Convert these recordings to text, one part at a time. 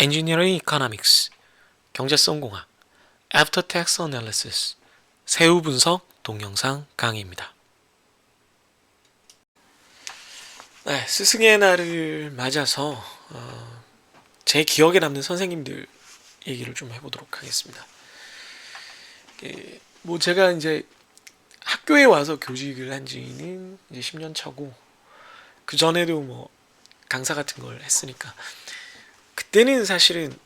Engineering Economics, 경제성 공학, After Tax Analysis, 세후 분석 동영상 강의입니다. 네, 스승의 날을 맞아서 제 기억에 남는 선생님들 얘기를 좀 해보도록 하겠습니다. 뭐 제가 이제 학교에 와서 교직을 한 지는 이제 10년 차고, 그 전에도 뭐 강사 같은 걸 했으니까 그때는 사실은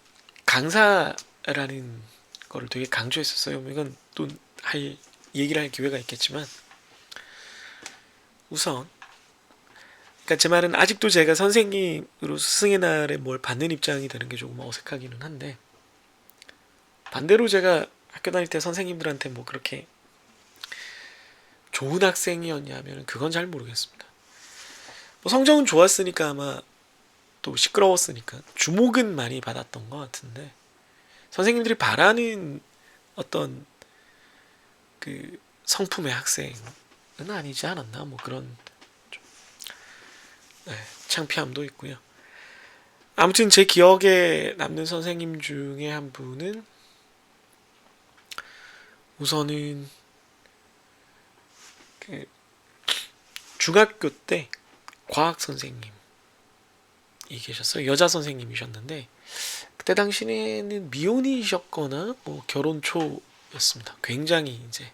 강사라는 거를 되게 강조했었어요. 이건 또 얘기를 할 기회가 있겠지만, 우선 그러니까 제 말은 아직도 제가 선생님으로 스승의 날에 뭘 받는 입장이 되는 게 조금 어색하기는 한데, 반대로 제가 학교 다닐 때 선생님들한테 뭐 그렇게 좋은 학생이었냐면 그건 잘 모르겠습니다. 뭐 성적은 좋았으니까, 아마 또 시끄러웠으니까 주목은 많이 받았던 것 같은데, 선생님들이 바라는 어떤 그 성품의 학생은 아니지 않았나, 뭐 그런 좀, 창피함도 있고요. 아무튼 제 기억에 남는 선생님 중에 한 분은, 우선은 그 중학교 때 과학 선생님이 계셨어요. 여자 선생님이셨는데, 그때 당시에는 미혼이셨거나 뭐 결혼 초였습니다. 굉장히 이제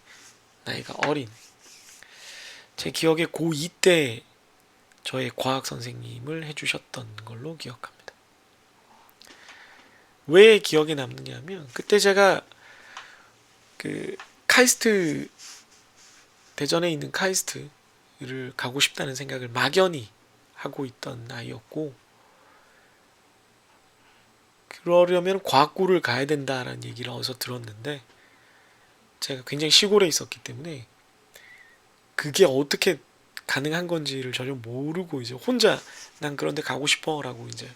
나이가 어린, 제 기억에 고2 때 저의 과학 선생님을 해주셨던 걸로 기억합니다. 왜 기억에 남느냐면, 그때 제가 그 카이스트, 대전에 있는 카이스트를 가고 싶다는 생각을 막연히 하고 있던 나이였고, 그러려면 과학고를 가야 된다라는 얘기를 어디서 들었는데, 제가 굉장히 시골에 있었기 때문에 그게 어떻게 가능한 건지를 전혀 모르고 이제 혼자 난 그런데 가고 싶어 라고 이제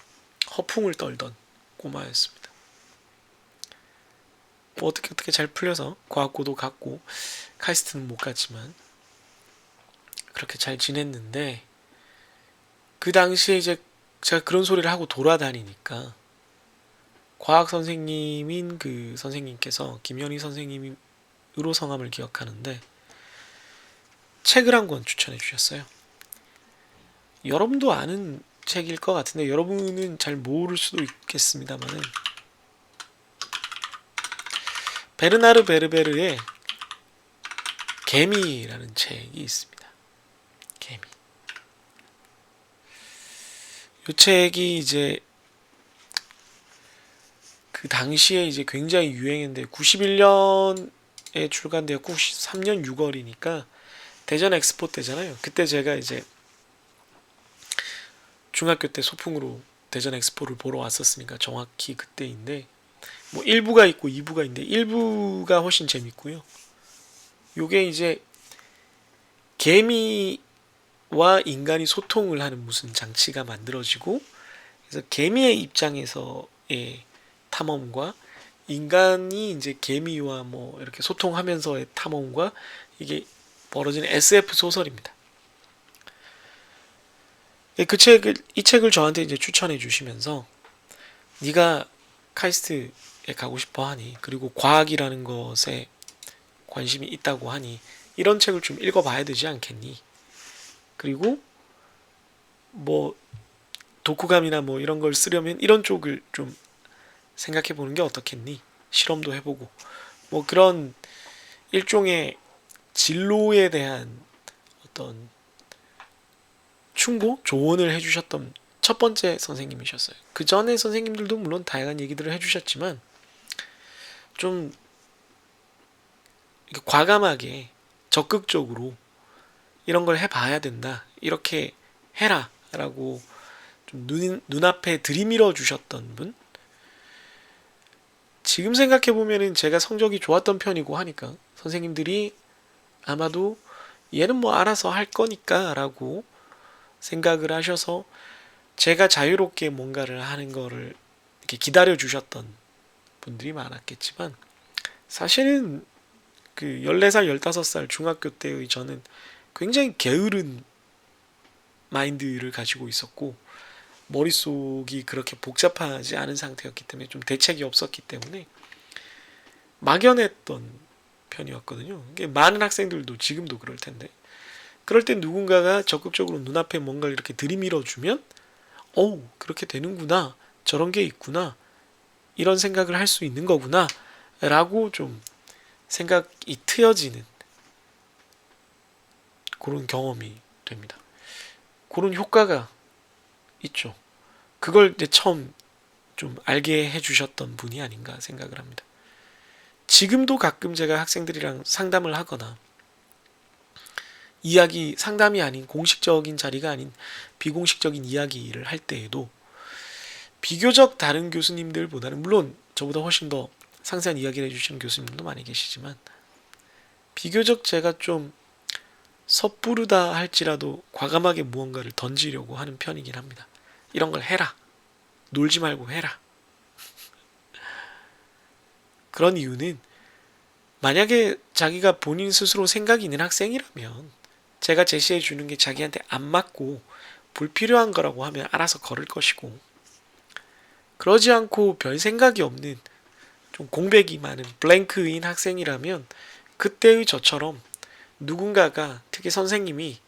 허풍을 떨던 꼬마였습니다. 뭐 어떻게 잘 풀려서 과학고도 갔고, 카이스트는 못 갔지만 그렇게 잘 지냈는데, 그 당시에 이제 제가 그런 소리를 하고 돌아다니니까 과학 선생님인 그 선생님께서, 김현희 선생님으로 성함을 기억하는데, 책을 한 권 추천해 주셨어요. 여러분도 아는 책일 것 같은데 여러분은 잘 모를 수도 있겠습니다만은, 베르나르 베르베르의 개미라는 책이 있습니다. 개미. 이 책이 이제 그 당시에 이제 굉장히 유행했는데, 91년에 출간되었고 93년 6월이니까 대전 엑스포 때잖아요. 그때 제가 이제 중학교 때 소풍으로 대전 엑스포를 보러 왔었으니까 정확히 그때인데, 뭐 1부가 있고 2부가 있는데 1부가 훨씬 재밌고요. 요게 이제 개미와 인간이 소통을 하는 무슨 장치가 만들어지고, 그래서 개미의 입장에서의 탐험과 인간이 이제 개미와 뭐 이렇게 소통하면서의 탐험과, 이게 벌어지는 SF 소설입니다. 이 책을 저한테 이제 추천해 주시면서, 네가 카이스트에 가고 싶어 하니, 그리고 과학이라는 것에 관심이 있다고 하니 이런 책을 좀 읽어봐야 되지 않겠니? 그리고 뭐 독후감이나 뭐 이런 걸 쓰려면 이런 쪽을 좀 생각해 보는 게 어떻겠니? 실험도 해보고, 뭐 그런 일종의 진로에 대한 어떤 충고, 조언을 해주셨던 첫 번째 선생님이셨어요. 그 전에 선생님들도 물론 다양한 얘기들을 해주셨지만, 좀 과감하게 적극적으로 이런 걸 해봐야 된다, 이렇게 해라 라고 좀 눈앞에 들이밀어 주셨던 분. 지금 생각해보면은 제가 성적이 좋았던 편이고 하니까 선생님들이 아마도 얘는 뭐 알아서 할 거니까 라고 생각을 하셔서 제가 자유롭게 뭔가를 하는 거를 이렇게 기다려 주셨던 분들이 많았겠지만, 사실은 그 14살, 15살 중학교 때의 저는 굉장히 게으른 마인드를 가지고 있었고, 머릿속이 그렇게 복잡하지 않은 상태였기 때문에 좀 대책이 없었기 때문에 막연했던 편이었거든요. 많은 학생들도 지금도 그럴 텐데 그럴 때 누군가가 적극적으로 눈앞에 뭔가를 이렇게 들이밀어 주면 그렇게 되는구나, 저런 게 있구나, 이런 생각을 할 수 있는 거구나 라고 좀 생각이 트여지는 그런 경험이 됩니다. 그런 효과가 있죠. 그걸 이제 처음 좀 알게 해주셨던 분이 아닌가 생각을 합니다. 지금도 가끔 제가 학생들이랑 상담을 하거나 이야기, 상담이 아닌 공식적인 자리가 아닌 비공식적인 이야기를 할 때에도 비교적 다른 교수님들보다는, 물론 저보다 훨씬 더 상세한 이야기를 해주시는 교수님도 많이 계시지만 비교적 제가 좀 섣부르다 할지라도 과감하게 무언가를 던지려고 하는 편이긴 합니다. 이런 걸 해라, 놀지 말고 해라. 그런 이유는 만약에 자기가 본인 스스로 생각이 있는 학생이라면 제가 제시해 주는 게 자기한테 안 맞고 불필요한 거라고 하면 알아서 걸을 것이고, 그러지 않고 별 생각이 없는 좀 공백이 많은 블랭크인 학생이라면 그때의 저처럼 누군가가, 특히 선생님이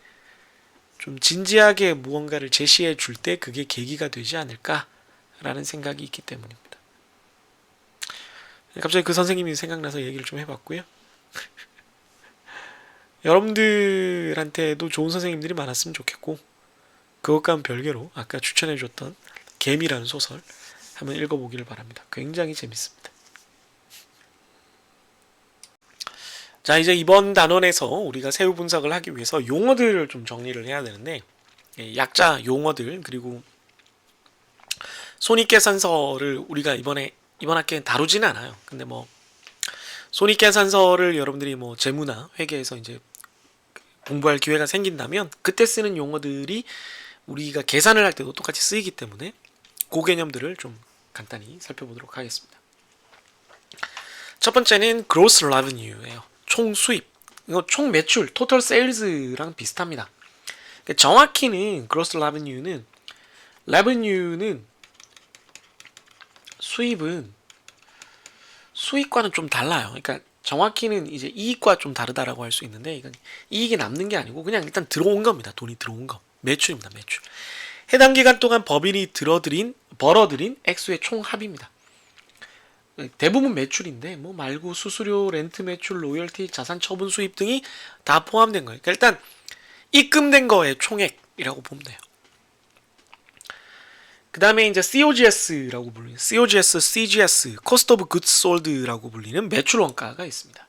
좀 진지하게 무언가를 제시해 줄 때 그게 계기가 되지 않을까라는 생각이 있기 때문입니다. 갑자기 그 선생님이 생각나서 얘기를 좀 해봤고요. 여러분들한테도 좋은 선생님들이 많았으면 좋겠고, 그것과는 별개로 아까 추천해줬던 개미라는 소설 한번 읽어보기를 바랍니다. 굉장히 재밌습니다. 자, 이제 이번 단원에서 우리가 세부 분석을 하기 위해서 용어들을 좀 정리를 해야 되는데, 약자 용어들, 그리고 손익계산서를 우리가 이번 학기엔 다루지는 않아요. 근데 뭐 손익계산서를 여러분들이 뭐 재무나 회계에서 이제 공부할 기회가 생긴다면 그때 쓰는 용어들이 우리가 계산을 할 때도 똑같이 쓰이기 때문에 그 개념들을 좀 간단히 살펴보도록 하겠습니다. 첫 번째는 gross revenue예요. 총 수입. 이거 총 매출, total sales랑 비슷합니다. 정확히는 gross revenue는 수입과는 좀 달라요. 그러니까 정확히는 이제 이익과 좀 다르다라고 할 수 있는데, 이건 이익이 남는 게 아니고 그냥 일단 들어온 겁니다. 돈이 들어온 거. 매출입니다. 매출. 해당 기간 동안 법인이 벌어들인 액수의 총합입니다. 대부분 매출인데 뭐 말고 수수료, 렌트 매출, 로열티, 자산 처분 수입 등이 다 포함된 거예요. 그러니까 일단 입금된 거의 총액이라고 보면 돼요. 그 다음에 이제 COGS라고 불리는 COGS, CGS, Cost of Goods Sold라고 불리는 매출 원가가 있습니다.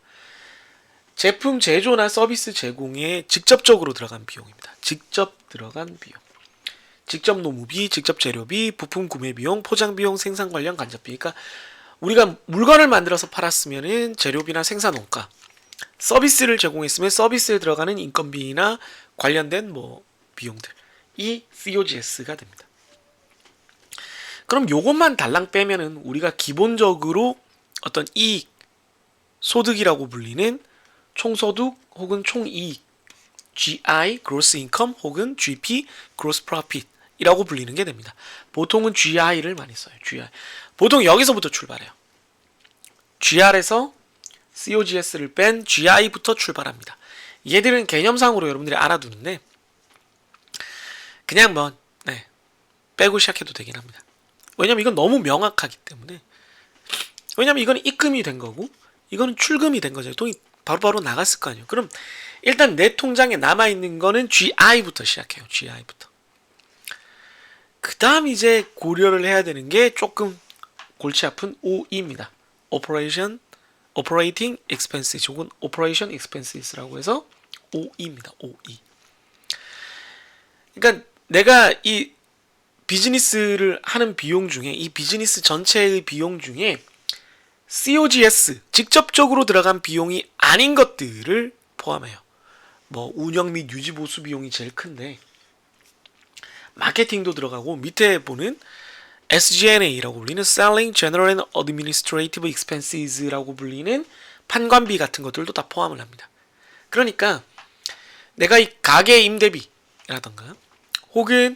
제품 제조나 서비스 제공에 직접적으로 들어간 비용입니다. 직접 들어간 비용. 직접 노무비, 직접 재료비, 부품 구매 비용, 포장 비용, 생산 관련 간접비. 그러니까 우리가 물건을 만들어서 팔았으면은 재료비나 생산 원가, 서비스를 제공했으면 서비스에 들어가는 인건비나 관련된 뭐 비용들, 이 COGS가 됩니다. 그럼 요것만 달랑 빼면은 우리가 기본적으로 어떤 이익, 소득이라고 불리는 총소득 혹은 총이익, GI, Gross Income 혹은 GP, Gross Profit 이라고 불리는 게 됩니다. 보통은 GI를 많이 써요. GI. 보통 여기서부터 출발해요. GR에서 COGS를 뺀 GI부터 출발합니다. 얘들은 개념상으로 여러분들이 알아두는데 그냥 뭐 빼고 시작해도 되긴 합니다. 왜냐면 이건 너무 명확하기 때문에. 왜냐면 이건 입금이 된 거고 이거는 출금이 된 거죠. 돈이 바로바로 나갔을 거 아니에요. 그럼 일단 내 통장에 남아있는 거는 GI부터 시작해요. GI부터. 그 다음 이제 고려를 해야 되는 게 조금 골치 아픈 OE입니다. Operating Expenses 혹은 Operation Expenses라고 해서 OE입니다. OE. 그러니까 내가 이 비즈니스를 하는 비용 중에, 이 비즈니스 전체의 비용 중에 COGS, 직접적으로 들어간 비용이 아닌 것들을 포함해요. 뭐 운영 및 유지 보수 비용이 제일 큰데 마케팅도 들어가고 밑에 보는 SG&A라고 불리는 Selling, General and Administrative Expenses라고 불리는 판관비 같은 것들도 다 포함을 합니다. 그러니까 내가 이 가게 임대비라던가 혹은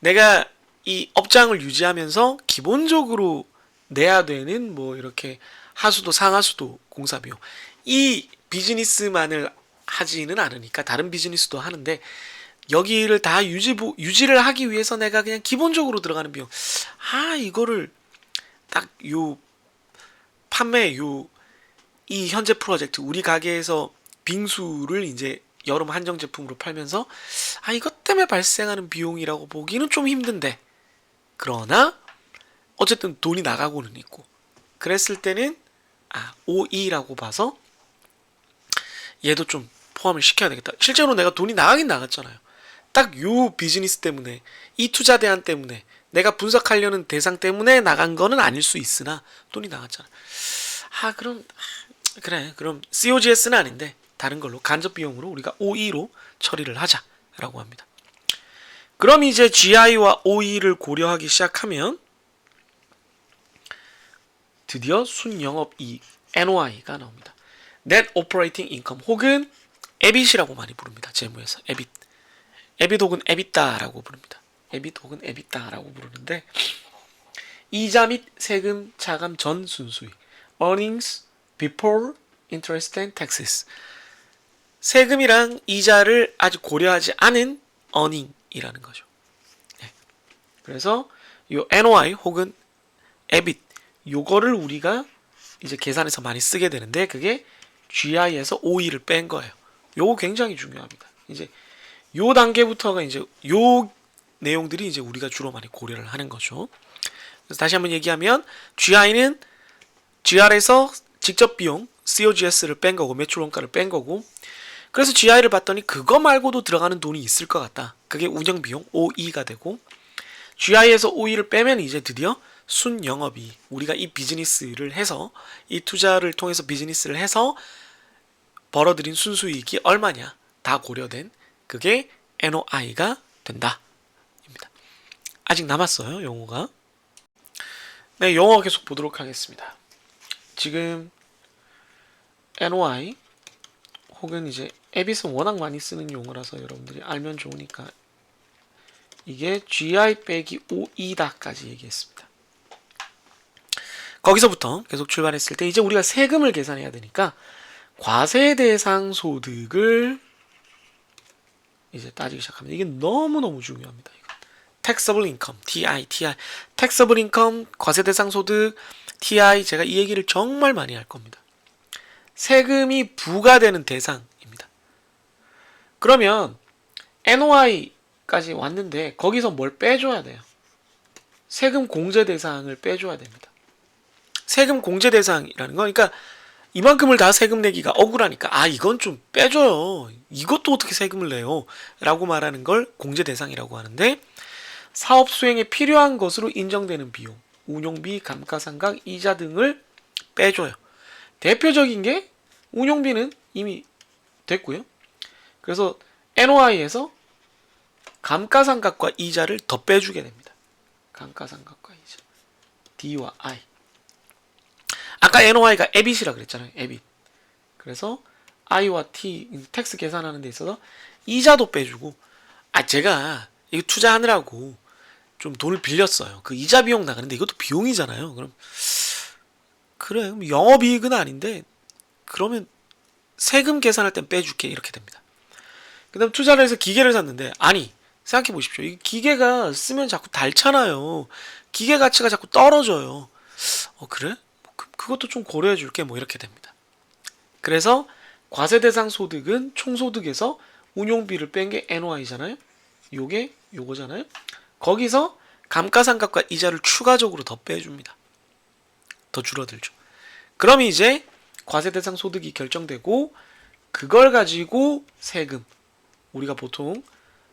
내가 이 업장을 유지하면서 기본적으로 내야 되는 뭐 이렇게 하수도 상하수도 공사 비용, 이 비즈니스만을 하지는 않으니까 다른 비즈니스도 하는데 여기를 다 유지를 하기 위해서 내가 그냥 기본적으로 들어가는 비용, 이거를 딱 요 판매 이 현재 프로젝트 우리 가게에서 빙수를 이제 여름 한정 제품으로 팔면서 이것 때문에 발생하는 비용이라고 보기는 좀 힘든데, 그러나 어쨌든 돈이 나가고는 있고, 그랬을 때는 OE라고 봐서 얘도 좀 포함을 시켜야 되겠다. 실제로 내가 돈이 나가긴 나갔잖아요. 딱 요 비즈니스 때문에, 이 투자 대안 때문에, 내가 분석하려는 대상 때문에 나간 거는 아닐 수 있으나 돈이 나갔잖아. 그럼 COGS는 아닌데 다른 걸로 간접 비용으로 우리가 OE로 처리를 하자라고 합니다. 그럼 이제 GI와 OE를 고려하기 시작하면 드디어 순영업이익 NOI가 나옵니다. Net Operating Income 혹은 EBIT이라고 많이 부릅니다. 재무에서 EBIT 혹은 EBITDA라고 부릅니다. EBIT 혹은 EBITDA라고 부르는데, 이자 및 세금 차감 전 순수익 Earnings Before Interest and Taxes, 세금이랑 이자를 아직 고려하지 않은 earning이라는 거죠. 네. 그래서 이 NOI 혹은 EBIT 요거를 우리가 이제 계산에서 많이 쓰게 되는데, 그게 GI에서 OE를 뺀 거예요. 요거 굉장히 중요합니다. 이제 요 단계부터가 이제 요 내용들이 이제 우리가 주로 많이 고려를 하는 거죠. 그래서 다시 한번 얘기하면 GI는 GR에서 직접 비용 COGS를 뺀 거고 매출 원가를 뺀 거고, 그래서 GI를 봤더니 그거 말고도 들어가는 돈이 있을 것 같다. 그게 운영 비용 OE가 되고, GI에서 OE를 빼면 이제 드디어 순영업이, 우리가 이 비즈니스를 해서 이 투자를 통해서 비즈니스를 해서 벌어들인 순수이익이 얼마냐 다 고려된 그게 NOI가 된다 입니다. 아직 남았어요, 용어가. 네, 용어 계속 보도록 하겠습니다. 지금 NOI 혹은 이제 EBIT은 워낙 많이 쓰는 용어라서 여러분들이 알면 좋으니까, 이게 GI 빼기 OE다까지 얘기했습니다. 거기서부터 계속 출발했을 때 이제 우리가 세금을 계산해야 되니까 과세 대상 소득을 이제 따지기 시작합니다. 이게 너무너무 중요합니다. 이거. Taxable Income, TI. Taxable Income, 과세 대상 소득, TI, 제가 이 얘기를 정말 많이 할 겁니다. 세금이 부과되는 대상입니다. 그러면 NOI까지 왔는데 거기서 뭘 빼줘야 돼요? 세금 공제 대상을 빼줘야 됩니다. 세금 공제 대상이라는 거, 그러니까 이만큼을 다 세금 내기가 억울하니까 이건 좀 빼줘요. 이것도 어떻게 세금을 내요? 라고 말하는 걸 공제 대상이라고 하는데, 사업 수행에 필요한 것으로 인정되는 비용, 운용비, 감가상각, 이자 등을 빼줘요. 대표적인 게 운용비는 이미 됐고요. 그래서 NOI에서 감가상각과 이자를 더 빼주게 됩니다. 감가상각과 이자, D와 I. 아까 NOI가 EBIT이라 그랬잖아요. EBIT. 그래서 I와 T, 텍스 계산하는 데 있어서 이자도 빼주고, 제가 이거 투자하느라고 좀 돈을 빌렸어요. 그 이자 비용 나가는데 이것도 비용이잖아요. 그래, 영업이익은 아닌데 그러면 세금 계산할 땐 빼줄게, 이렇게 됩니다. 그 다음 투자를 해서 기계를 샀는데, 생각해 보십시오. 이 기계가 쓰면 자꾸 닳잖아요. 기계 가치가 자꾸 떨어져요. 그래? 그것도 좀 고려해 줄게, 이렇게 됩니다. 그래서 과세 대상 소득은 총소득에서 운용비를 뺀 게 NOI잖아요. 요게 요거잖아요. 거기서 감가상각과 이자를 추가적으로 더 빼줍니다. 더 줄어들죠. 그럼 이제 과세 대상 소득이 결정되고, 그걸 가지고 세금, 우리가 보통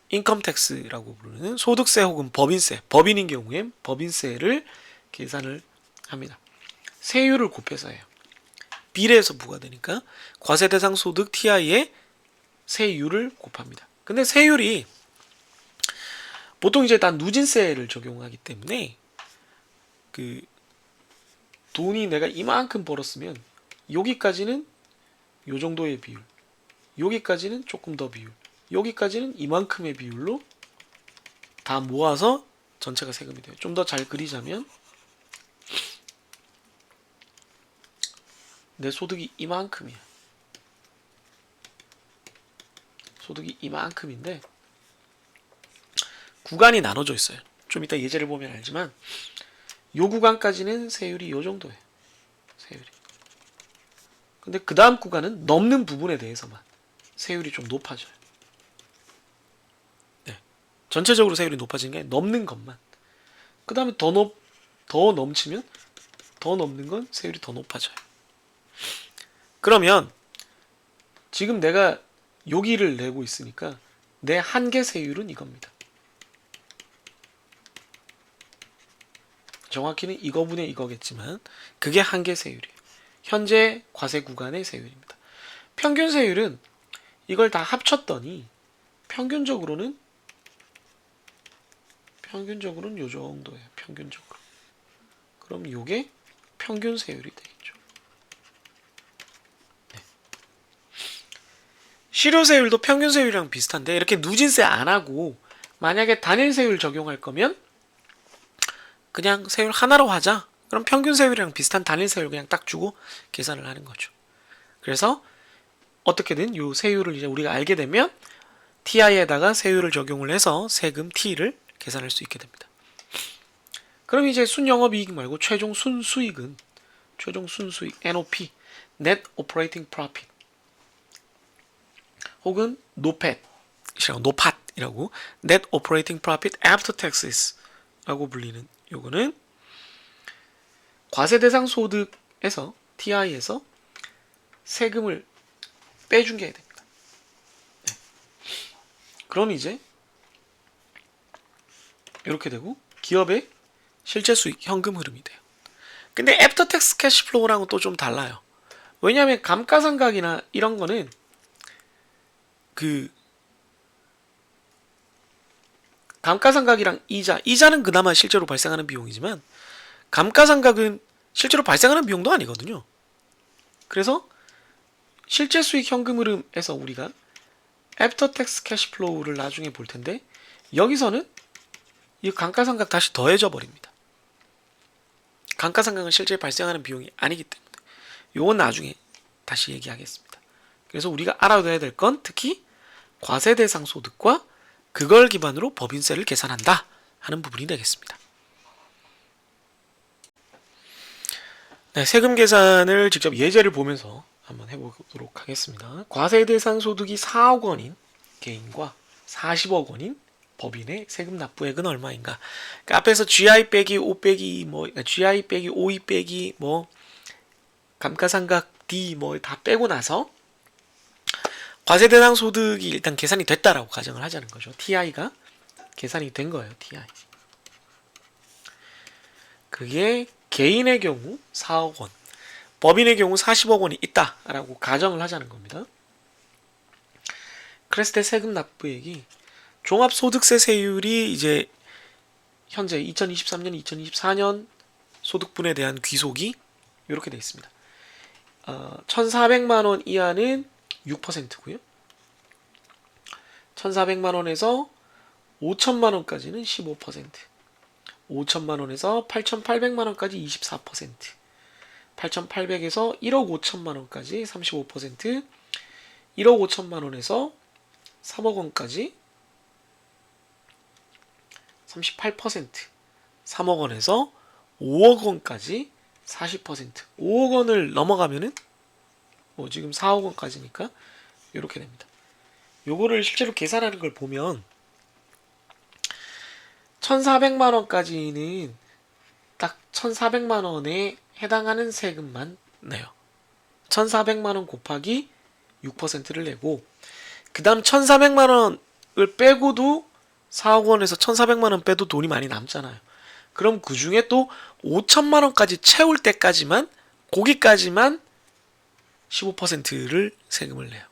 인컴텍스라고 부르는 소득세 혹은 법인세, 법인인 경우에 법인세를 계산을 합니다. 세율을 곱해서 해요. 비례해서 부과되니까 과세 대상 소득 TI에 세율을 곱합니다. 근데 세율이 보통 이제 다 누진세를 적용하기 때문에, 그 돈이 내가 이만큼 벌었으면 여기까지는 요 정도의 비율, 여기까지는 조금 더 비율, 여기까지는 이만큼의 비율로 다 모아서 전체가 세금이 돼요. 좀 더 잘 그리자면 내 소득이 이만큼이야. 소득이 이만큼인데 구간이 나눠져 있어요. 좀 이따 예제를 보면 알지만 요 구간까지는 세율이 요 정도예요. 세율이. 근데 그 다음 구간은 넘는 부분에 대해서만 세율이 좀 높아져요. 네. 전체적으로 세율이 높아지는 게 넘는 것만. 그 다음에 더 넘치면 더 넘는 건 세율이 더 높아져요. 그러면 지금 내가 여기를 내고 있으니까 내 한계 세율은 이겁니다. 정확히는 이거분의 이거겠지만 그게 한계 세율이에요. 현재 과세 구간의 세율입니다. 평균 세율은 이걸 다 합쳤더니 평균적으로는 요 정도예요. 평균적으로. 그럼 요게 평균 세율이 되겠죠. 네. 실효세율도 평균 세율이랑 비슷한데 이렇게 누진세 안 하고 만약에 단일 세율 적용할 거면 그냥 세율 하나로 하자. 그럼 평균 세율이랑 비슷한 단일 세율 그냥 딱 주고 계산을 하는 거죠. 그래서 어떻게든 이 세율을 이제 우리가 알게 되면 TI에다가 세율을 적용을 해서 세금 T를 계산할 수 있게 됩니다. 그럼 이제 순영업이익 말고 최종 순수익은 NOP, Net Operating Profit 혹은 NOPAT이라고 Net Operating Profit After Taxes라고 불리는 요거는 과세 대상 소득에서 TI에서 세금을 빼준 게 됩니다. 네. 그럼 이제 이렇게 되고 기업의 실제 수익 현금 흐름이 돼요. 근데 애프터 텍스 캐시플로우랑은 또 좀 달라요. 왜냐하면 감가상각이나 이런 거는 감가상각이랑 이자는 그나마 실제로 발생하는 비용이지만 감가상각은 실제로 발생하는 비용도 아니거든요. 그래서 실제 수익 현금 흐름에서 우리가 애프터 텍스 캐시플로우를 나중에 볼 텐데 여기서는 이 감가상각 다시 더해져 버립니다. 감가상각은 실제 발생하는 비용이 아니기 때문에 요건 나중에 다시 얘기하겠습니다. 그래서 우리가 알아둬야 될 건 특히 과세 대상 소득과 그걸 기반으로 법인세를 계산한다 하는 부분이 되겠습니다. 네, 세금 계산을 직접 예제를 보면서 한번 해보도록 하겠습니다. 과세 대상 소득이 4억 원인 개인과 40억 원인 법인의 세금 납부액은 얼마인가? 그러니까 앞에서 GI 빼기 5 빼기 GI 빼기 5E 빼기 감가상각 D 다 빼고 나서 과세 대상 소득이 일단 계산이 됐다라고 가정을 하자는 거죠. TI가 계산이 된 거예요. TI. 그게 개인의 경우 4억 원, 법인의 경우 40억 원이 있다라고 가정을 하자는 겁니다. 그랬을 때 세금 납부액이 종합소득세 세율이 이제 현재 2023년, 2024년 소득분에 대한 귀속이 이렇게 되어 있습니다. 1,400만 원 이하는 6%고요. 1,400만 원에서 5천만 원까지는 15%, 5천만 원에서 8,800만 원까지 24%, 8,800에서 1억 5천만 원까지 35%, 1억 5천만 원에서 3억 원까지 38%, 3억 원에서 5억 원까지 40%, 5억 원을 넘어가면은 지금 4억 원까지니까 이렇게 됩니다. 요거를 실제로 계산하는 걸 보면 1,400만 원까지는 딱 1,400만 원에 해당하는 세금만 내요. 1,400만 원 곱하기 6%를 내고 그 다음 1,400만 원을 빼고도 4억 원에서 1,400만 원 빼도 돈이 많이 남잖아요. 그럼 그 중에 또 5천만 원까지 채울 때까지만 거기까지만 15%를 세금을 내요.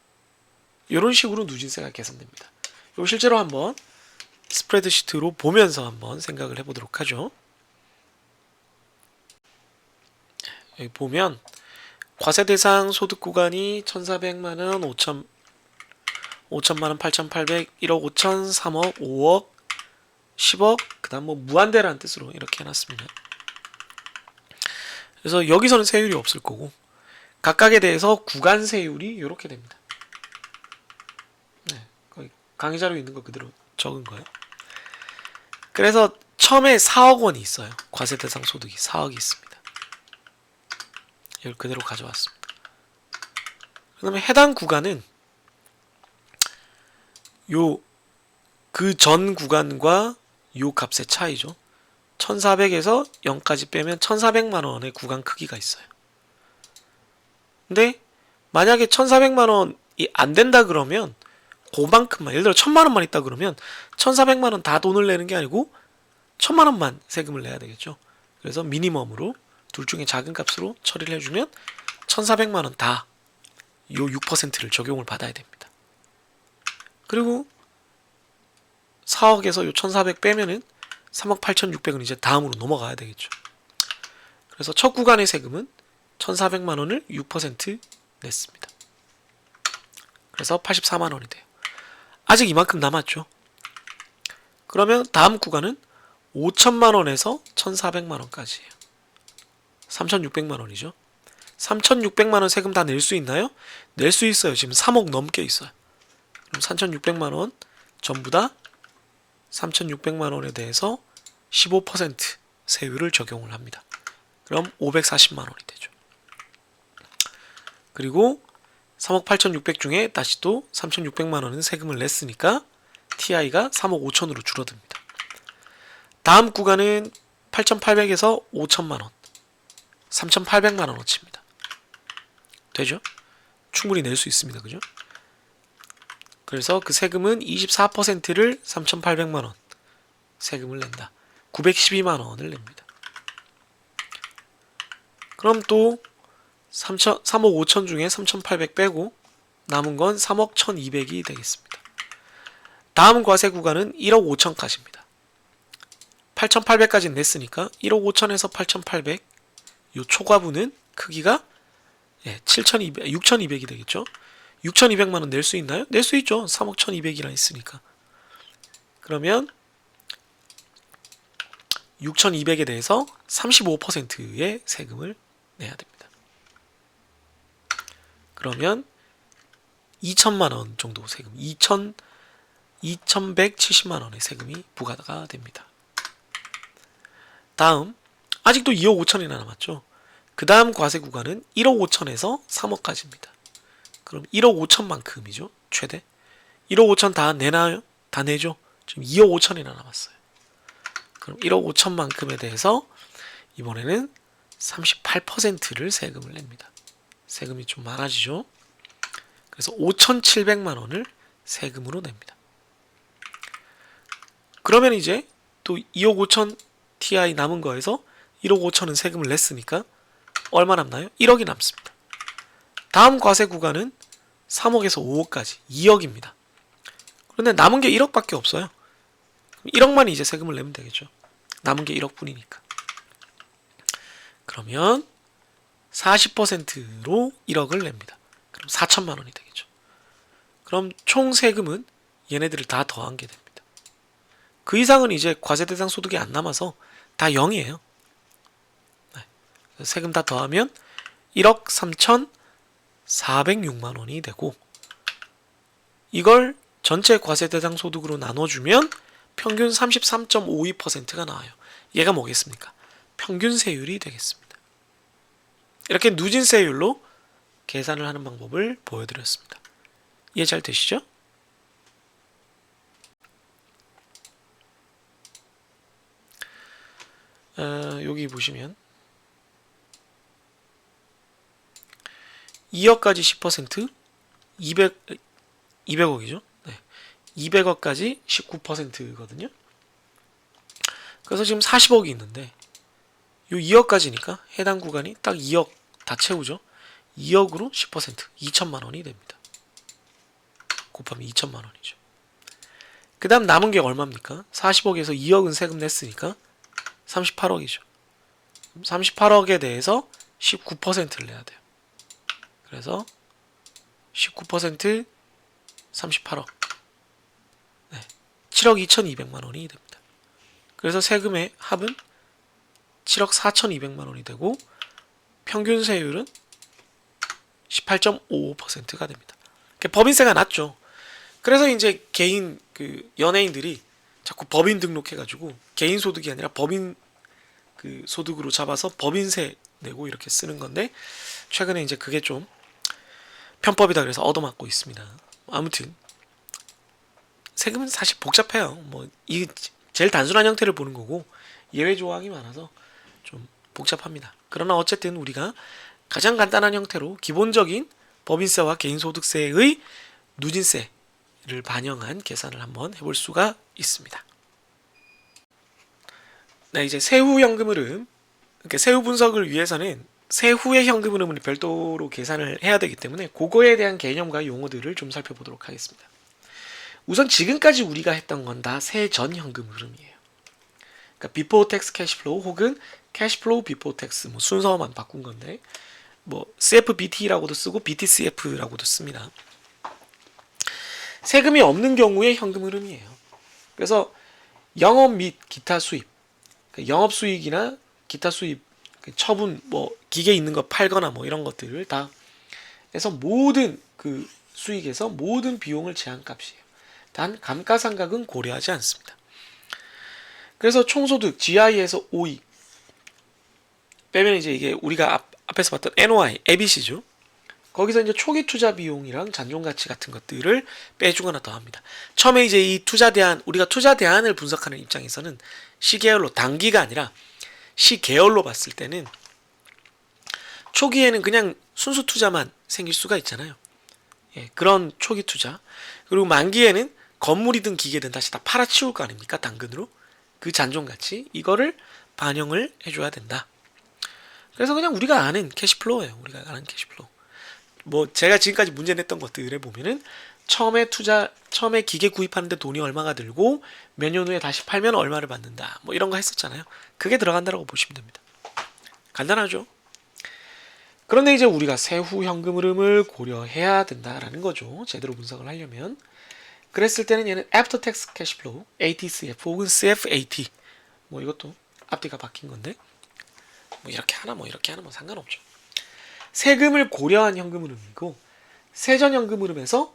이런 식으로 누진세가 계산됩니다. 이거 실제로 한번 스프레드시트로 보면서 한번 생각을 해보도록 하죠. 여기 보면 과세 대상 소득 구간이 1,400만 원, 5천만 원, 8,800, 1억 5천, 3억, 5억, 10억, 그 다음 뭐 무한대라는 뜻으로 이렇게 해놨습니다. 그래서 여기서는 세율이 없을 거고 각각에 대해서 구간 세율이 이렇게 됩니다. 네, 거기 강의 자료에 있는 거 그대로 적은 거예요. 그래서 처음에 4억 원이 있어요. 과세 대상 소득이 4억이 있습니다. 이걸 그대로 가져왔습니다. 그 다음에 해당 구간은 요 그 전 구간과 요 값의 차이죠. 1400에서 0까지 빼면 1400만원의 구간 크기가 있어요. 근데 만약에 1400만원이 안 된다 그러면 그만큼만, 예를 들어 1000만원만 있다 그러면 1400만원 다 돈을 내는 게 아니고 1000만원만 세금을 내야 되겠죠. 그래서 미니멈으로 둘 중에 작은 값으로 처리를 해주면 1400만원 다 요 6%를 적용을 받아야 됩니다. 그리고 4억에서 요 1400 빼면은 3억 8600은 이제 다음으로 넘어가야 되겠죠. 그래서 첫 구간의 세금은 1400만원을 6% 냈습니다. 그래서 84만원이 돼요. 아직 이만큼 남았죠. 그러면 다음 구간은 5천만원에서 1400만원까지예요. 3600만원이죠. 3600만원 세금 다 낼 수 있나요? 낼 수 있어요. 지금 3억 넘게 있어요. 그럼 3600만원 전부 다 3600만원에 대해서 15% 세율을 적용을 합니다. 그럼 540만원이 되죠. 그리고 3억 8600 중에 다시 또 3600만원은 세금을 냈으니까 TI가 3억 5천으로 줄어듭니다. 다음 구간은 8800에서 5000만원 3800만원어치입니다. 되죠? 충분히 낼 수 있습니다. 그죠? 그래서 그 세금은 24%를 3800만원 세금을 낸다. 912만원을 냅니다. 그럼 또 3억 5천 중에 3800 빼고 남은 건 3억 1200이 되겠습니다. 다음 과세 구간은 1억 5천까지입니다. 8800까지 냈으니까 1억 5천에서 8800 요 초과분은 크기가 6200이 되겠죠. 6200만원 낼 수 있나요? 낼 수 있죠. 3억 1200이라 있으니까. 그러면 6200에 대해서 35%의 세금을 내야 됩니다. 그러면 2000만원 정도 세금, 2170만원의 세금이 부과가 됩니다. 다음, 아직도 2억 5천이나 남았죠. 그 다음 과세 구간은 1억 5천에서 3억까지입니다. 그럼 1억 5천만큼이죠. 최대. 1억 5천 다 내나요? 다 내죠. 지금 2억 5천이나 남았어요. 그럼 1억 5천만큼에 대해서 이번에는 38%를 세금을 냅니다. 세금이 좀 많아지죠. 그래서 5,700만원을 세금으로 냅니다. 그러면 이제 또 2억 5천 TI 남은 거에서 1억 5천은 세금을 냈으니까 얼마 남나요? 1억이 남습니다. 다음 과세 구간은 3억에서 5억까지 2억입니다. 그런데 남은 게 1억밖에 없어요. 1억만 이제 세금을 내면 되겠죠. 남은 게 1억 뿐이니까. 그러면 40%로 1억을 냅니다. 그럼 4천만 원이 되겠죠. 그럼 총 세금은 얘네들을 다 더한 게 됩니다. 그 이상은 이제 과세 대상 소득이 안 남아서 다 0이에요. 네. 세금 다 더하면 1억 3,406만 원이 되고 이걸 전체 과세 대상 소득으로 나눠주면 평균 33.52%가 나와요. 얘가 뭐겠습니까? 평균 세율이 되겠습니다. 이렇게 누진세율로 계산을 하는 방법을 보여드렸습니다. 이해 잘 되시죠? 여기 보시면 2억까지 10%, 200억이죠. 네. 200억까지 19%거든요. 그래서 지금 40억이 있는데 요 2억까지니까 해당 구간이 딱 2억 다 채우죠. 2억으로 10% 2천만 원이 됩니다. 곱하면 2천만 원이죠. 그 다음 남은 게 얼마입니까? 40억에서 2억은 세금 냈으니까 38억이죠. 38억에 대해서 19%를 내야 돼요. 그래서 19% 38억. 네. 7억 2,200만 원이 됩니다. 그래서 세금의 합은 7억 4,200만 원이 되고 평균 세율은 18.55%가 됩니다. 법인세가 낮죠. 그래서 이제 개인 연예인들이 자꾸 법인 등록해가지고 개인 소득이 아니라 법인 소득으로 잡아서 법인세 내고 이렇게 쓰는 건데 최근에 이제 그게 좀 편법이다 그래서 얻어맞고 있습니다. 아무튼 세금은 사실 복잡해요. 뭐 이 제일 단순한 형태를 보는 거고 예외 조항이 많아서 좀 복잡합니다. 그러나 어쨌든 우리가 가장 간단한 형태로 기본적인 법인세와 개인소득세의 누진세를 반영한 계산을 한번 해볼 수가 있습니다. 네, 이제 세후 현금 흐름, 그러니까 세후 분석을 위해서는 세후의 현금 흐름을 별도로 계산을 해야 되기 때문에 그거에 대한 개념과 용어들을 좀 살펴보도록 하겠습니다. 우선 지금까지 우리가 했던 건 다 세전 현금 흐름이에요. 그러니까 before tax cash flow 혹은 cash flow before tax 뭐 순서만 바꾼 건데 뭐 CFBT라고도 쓰고 BTCF라고도 씁니다. 세금이 없는 경우의 현금 흐름이에요. 그래서 영업 및 기타 수입, 영업 수익이나 기타 수입, 처분, 뭐 기계 있는 거 팔거나 뭐 이런 것들을 다 해서 모든 그 수익에서 모든 비용을 제한값이에요. 단 감가상각은 고려하지 않습니다. 그래서 총소득 GI에서 OE 빼면 이제 이게 우리가 앞에서 봤던 NOI, ABC죠. 거기서 이제 초기 투자 비용이랑 잔존 가치 같은 것들을 빼주거나 더합니다. 처음에 이제 이 투자 대안, 우리가 투자 대안을 분석하는 입장에서는 시계열로 단기가 아니라 시계열로 봤을 때는 초기에는 그냥 순수 투자만 생길 수가 있잖아요. 예, 그런 초기 투자. 그리고 만기에는 건물이든 기계든 다시 다 팔아치울 거 아닙니까? 당근으로. 그 잔존 가치 이거를 반영을 해줘야 된다. 그래서 그냥 우리가 아는 캐시플로우예요. 우리가 아는 캐시플로우. 뭐 제가 지금까지 문제 냈던 것들에 보면은 처음에 기계 구입하는데 돈이 얼마가 들고 몇 년 후에 다시 팔면 얼마를 받는다. 뭐 이런 거 했었잖아요. 그게 들어간다라고 보시면 됩니다. 간단하죠? 그런데 이제 우리가 세후 현금 흐름을 고려해야 된다라는 거죠. 제대로 분석을 하려면. 그랬을 때는 얘는 After Tax Cash Flow, ATCF 혹은 CFAT 뭐 이것도 앞뒤가 바뀐 건데 뭐 이렇게 하나 뭐 이렇게 하나 뭐 상관없죠. 세금을 고려한 현금 흐름이고 세전 현금 흐름에서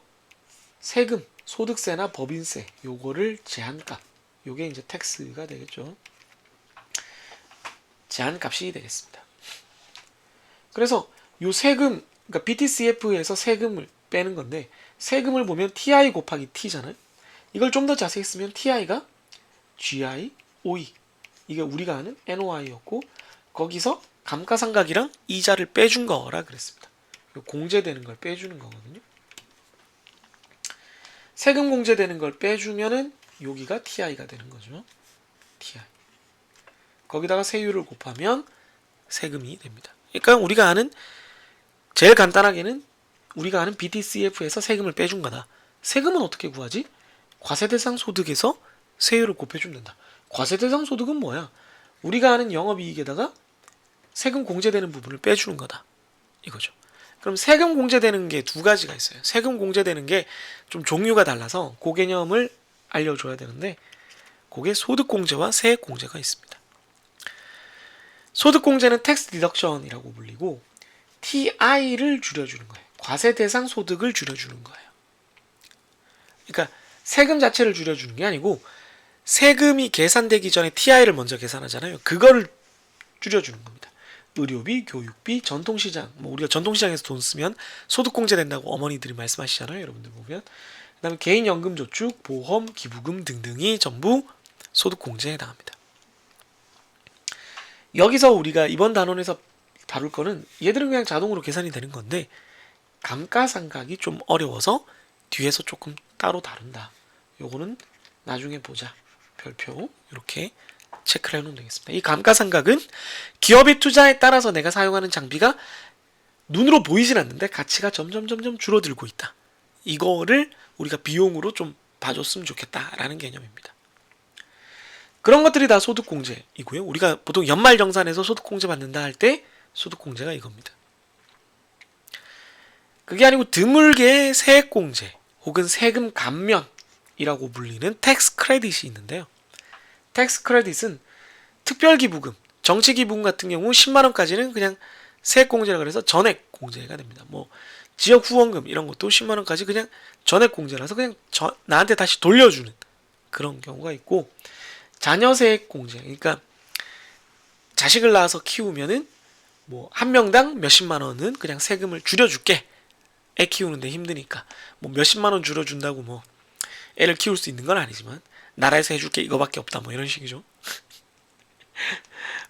세금, 소득세나 법인세 요거를 제한값 요게 이제 텍스가 되겠죠. 제한값이 되겠습니다. 그래서 요 세금, 그러니까 BTCF에서 세금을 빼는 건데 세금을 보면 TI 곱하기 T잖아요. 이걸 좀 더 자세히 쓰면 TI가 GI, OE 이게 우리가 아는 NOI였고 거기서 감가상각이랑 이자를 빼준 거라 그랬습니다. 공제되는 걸 빼주는 거거든요. 세금 공제되는 걸 빼주면은 여기가 TI가 되는 거죠. TI. 거기다가 세율을 곱하면 세금이 됩니다. 그러니까 우리가 아는 제일 간단하게는 우리가 아는 BTCF에서 세금을 빼준 거다. 세금은 어떻게 구하지? 과세대상 소득에서 세율을 곱해준다. 과세대상 소득은 뭐야? 우리가 아는 영업이익에다가 세금 공제되는 부분을 빼주는 거다. 이거죠. 그럼 세금 공제되는 게 두 가지가 있어요. 세금 공제되는 게 좀 종류가 달라서 그 개념을 알려줘야 되는데 그게 소득공제와 세액공제가 있습니다. 소득공제는 텍스 디덕션이라고 불리고 TI를 줄여주는 거예요. 과세대상 소득을 줄여주는 거예요. 그러니까 세금 자체를 줄여주는 게 아니고 세금이 계산되기 전에 TI를 먼저 계산하잖아요. 그거를 줄여주는 겁니다. 의료비, 교육비, 전통시장 뭐 우리가 전통시장에서 돈 쓰면 소득공제 된다고 어머니들이 말씀하시잖아요. 여러분들 보면 그 다음에 개인연금저축, 보험, 기부금 등등이 전부 소득공제에 해당합니다. 여기서 우리가 이번 단원에서 다룰 거는 얘들은 그냥 자동으로 계산이 되는 건데 감가상각이 좀 어려워서 뒤에서 조금 따로 다룬다. 요거는 나중에 보자. 별표 이렇게 체크를 해놓으면 되겠습니다. 이 감가상각은 기업의 투자에 따라서 내가 사용하는 장비가 눈으로 보이진 않는데 가치가 점점 줄어들고 있다. 이거를 우리가 비용으로 좀 봐줬으면 좋겠다라는 개념입니다. 그런 것들이 다 소득공제이고요. 우리가 보통 연말정산에서 소득공제 받는다 할 때 소득공제가 이겁니다. 그게 아니고 드물게 세액공제 혹은 세금 감면이라고 불리는 텍스 크레딧이 있는데요. 텍스 크레딧은 특별기부금, 정치기부금 같은 경우 10만 원까지는 그냥 세액공제라 그래서 전액공제가 됩니다. 뭐 지역 후원금 이런 것도 10만 원까지 그냥 전액공제라서 그냥 나한테 다시 돌려주는 그런 경우가 있고, 자녀세액공제, 그러니까 자식을 낳아서 키우면은 뭐 한 명당 몇십만 원은 그냥 세금을 줄여줄게. 애 키우는데 힘드니까 뭐 몇십만 원 줄여준다고 뭐 애를 키울 수 있는 건 아니지만 나라에서 해줄게 이거밖에 없다 뭐 이런 식이죠.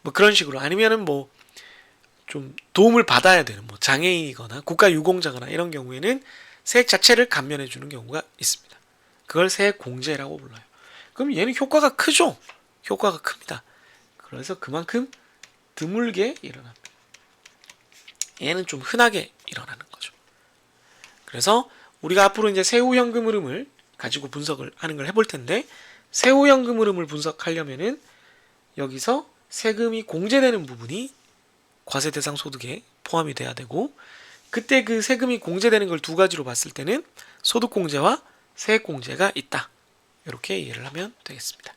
뭐 그런 식으로, 아니면은 뭐 좀 도움을 받아야 되는 뭐 장애인이거나 국가유공자거나 이런 경우에는 세액 자체를 감면해 주는 경우가 있습니다. 그걸 세액 공제라고 불러요. 그럼 얘는 효과가 크죠? 효과가 큽니다. 그래서 그만큼 드물게 일어납니다. 얘는 좀 흔하게 일어나는 거죠. 그래서 우리가 앞으로 이제 세후연금 흐름을 가지고 분석을 하는 걸 해볼 텐데, 세후연금 흐름을 분석하려면은 여기서 세금이 공제되는 부분이 과세 대상 소득에 포함이 돼야 되고, 그때 그 세금이 공제되는 걸 두 가지로 봤을 때는 소득공제와 세액공제가 있다. 이렇게 이해를 하면 되겠습니다.